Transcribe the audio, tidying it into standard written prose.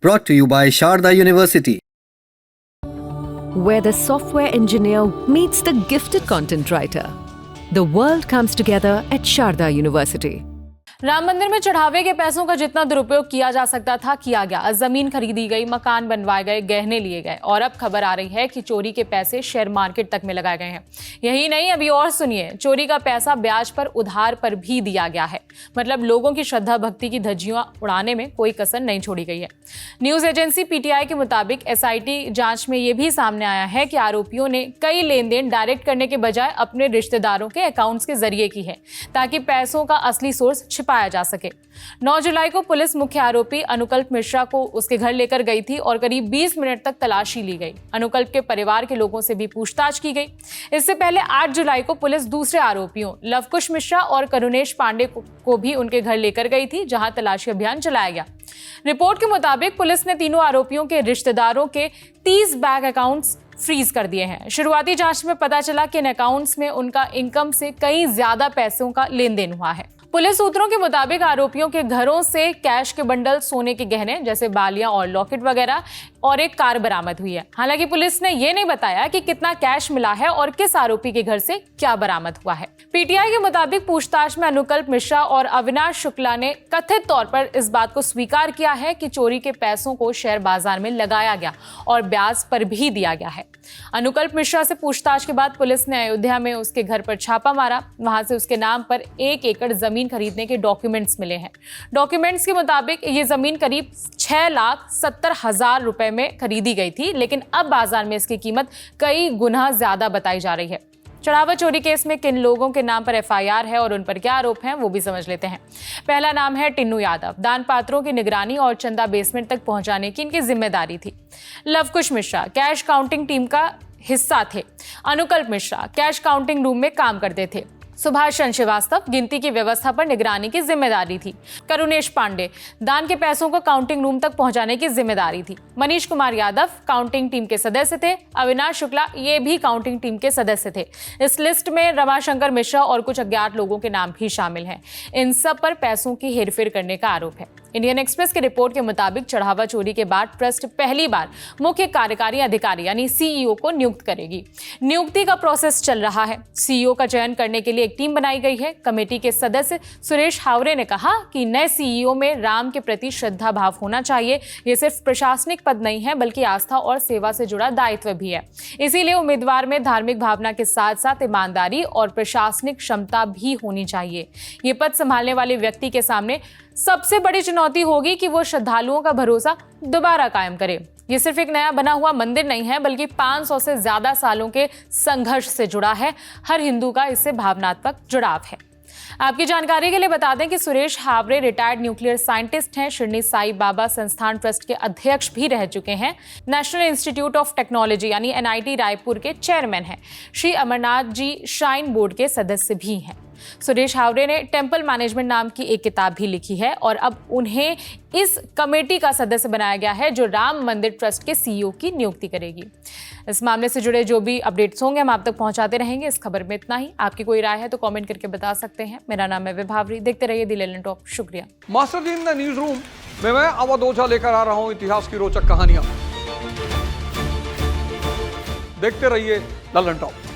Brought to you by Sharda University. Where the software engineer meets the gifted content writer. The world comes together at Sharda University. Ram मंदिर में चढ़ावे के पैसों का जितना दुरुपयोग किया जा सकता था किया गया। जमीन खरीदी गई, मकान बनवाए गए, गहने लिए गए और अब खबर आ रही है कि चोरी के पैसे शेयर मार्केट तक में लगाए गए हैं। यही नहीं, अभी और सुनिए, चोरी का पैसा ब्याज पर उधार पर भी दिया गया है। मतलब लोगों की श्रद्धा भक्ति की धज्जियां उड़ाने में कोई कसर नहीं छोड़ी गई है। न्यूज एजेंसी पीटीआई के मुताबिक एसआईटी जांच में यह भी सामने आया है कि आरोपियों ने कई लेन देन डायरेक्ट करने के बजाय अपने रिश्तेदारों के अकाउंट्स के जरिए की है, ताकि पैसों का असली सोर्स पाया जा सके। 9 जुलाई को पुलिस मुख्य आरोपी अनुकल्प मिश्रा को उसके घर लेकर गई थी और करीब 20 मिनट तक तलाशी ली गई। अनुकल्प के परिवार के लोगों से भी पूछताछ की गई। इससे पहले 8 जुलाई को पुलिस दूसरे आरोपियों लवकुश मिश्रा और करुणेश पांडे को भी उनके घर लेकर गई थी, जहां तलाशी अभियान चलाया गया। रिपोर्ट के मुताबिक पुलिस ने तीनों आरोपियों के रिश्तेदारों के 30 बैंक अकाउंट्स फ्रीज कर दिए हैं। शुरुआती जांच में पता चला कि इन अकाउंट्स में उनका इनकम से कहीं ज्यादा पैसों का लेन देन हुआ है। पुलिस सूत्रों के मुताबिक आरोपियों के घरों से कैश के बंडल, सोने के गहने जैसे बालियां और लॉकेट वगैरह और एक कार बरामद हुई है। हालांकि पुलिस ने यह नहीं बताया कि कितना कैश मिला है और किस आरोपी के घर से क्या बरामद हुआ है। पीटीआई के मुताबिक पूछताछ में अनुकल्प मिश्रा और अविनाश शुक्ला ने कथित तौर पर इस बात को स्वीकार किया है कि चोरी के पैसों को शेयर बाजार में लगाया गया और ब्याज पर भी दिया गया है। अनुकल्प मिश्रा से पूछताछ के बाद पुलिस ने अयोध्या में उसके घर पर छापा मारा। वहां से उसके नाम पर 1 एकड़ जमीन खरीदने के डॉक्यूमेंट्स मिले हैं। डॉक्यूमेंट्स के मुताबिक ये जमीन करीब 6,70,000 रुपए में खरीदी गई थी, लेकिन अब बाजार में इसकी कीमत कई गुना ज्यादा बताई जा रही है। चढ़ावा चोरी केस में किन लोगों के नाम पर एफआईआर है और उन पर क्या आरोप हैं, वो भी समझ लेते हैं। पहला नाम है टिन्नू यादव। दान पात्रों की निगरानी और चंदा बेसमेंट तक पहुंचाने की इनकी जिम्मेदारी थी। Lavkush Mishra cash counting team का हिस्सा थे। अनुकल्प मिश्रा कैश काउंटिंग रूम में काम करते थे। सुभाष चंद्र श्रीवास्तव गिनती की व्यवस्था पर निगरानी की जिम्मेदारी थी। करुणेश पांडे दान के पैसों को काउंटिंग रूम तक पहुंचाने की जिम्मेदारी थी। मनीष कुमार यादव काउंटिंग टीम के सदस्य थे। अविनाश शुक्ला ये भी काउंटिंग टीम के सदस्य थे। इस लिस्ट में रमाशंकर मिश्रा और कुछ अज्ञात लोगों के नाम भी शामिल हैं। इन सब पर पैसों की हेरफेर करने का आरोप है। इंडियन एक्सप्रेस की रिपोर्ट के मुताबिक चढ़ावा चोरी के बाद ट्रस्ट पहली बार मुख्य कार्यकारी अधिकारी यानी सीईओ को नियुक्त करेगी। नियुक्ति का प्रोसेस चल रहा है। सीईओ का चयन करने के लिए एक टीम बनाई गई है। कमेटी के सदस्य सुरेश हावरे ने कहा कि नए सीईओ में राम के प्रति श्रद्धा भाव होना चाहिए। ये सिर्फ प्रशासनिक पद नहीं है, बल्कि आस्था और सेवा से जुड़ा दायित्व भी है। इसीलिए उम्मीदवार में धार्मिक भावना के साथ साथ ईमानदारी और प्रशासनिक क्षमता भी होनी चाहिए। ये पद संभालने वाले व्यक्ति के सामने सबसे बड़ी चुनौती होगी कि वो श्रद्धालुओं का भरोसा दोबारा कायम करे। ये सिर्फ एक नया बना हुआ मंदिर नहीं है, बल्कि 500 से ज्यादा सालों के संघर्ष से जुड़ा है। हर हिंदू का इससे भावनात्मक जुड़ाव है। आपकी जानकारी के लिए बता दें कि Suresh Haware retired nuclear scientist हैं। शिरडी साई बाबा संस्थान ट्रस्ट के अध्यक्ष भी रह चुके हैं। नेशनल इंस्टीट्यूट ऑफ टेक्नोलॉजी यानी एनआईटी रायपुर के चेयरमैन हैं। श्री अमरनाथ जी श्राइन बोर्ड के सदस्य भी हैं। सुरेश हावरे ने टेंपल मैनेजमेंट नाम की एक किताब भी लिखी है और अब उन्हें इस कमेटी का सदस्य बनाया गया है जो राम मंदिर ट्रस्ट के सीईओ की नियुक्ति करेगी। इस मामले से जुड़े जो भी अपडेट्स होंगे हम आप तक पहुंचाते रहेंगे। इस खबर में इतना ही। आपकी कोई राय है तो कमेंट करके बता सकते हैं। मेरा नाम है विभावरी। देखते रहिए दी ललन टॉप। शुक्रिया। Master ji in the news room में मैं अवध ओझा लेकर आ रहा हूं इतिहास की रोचक कहानियां। देखते रहिए ललन टॉप।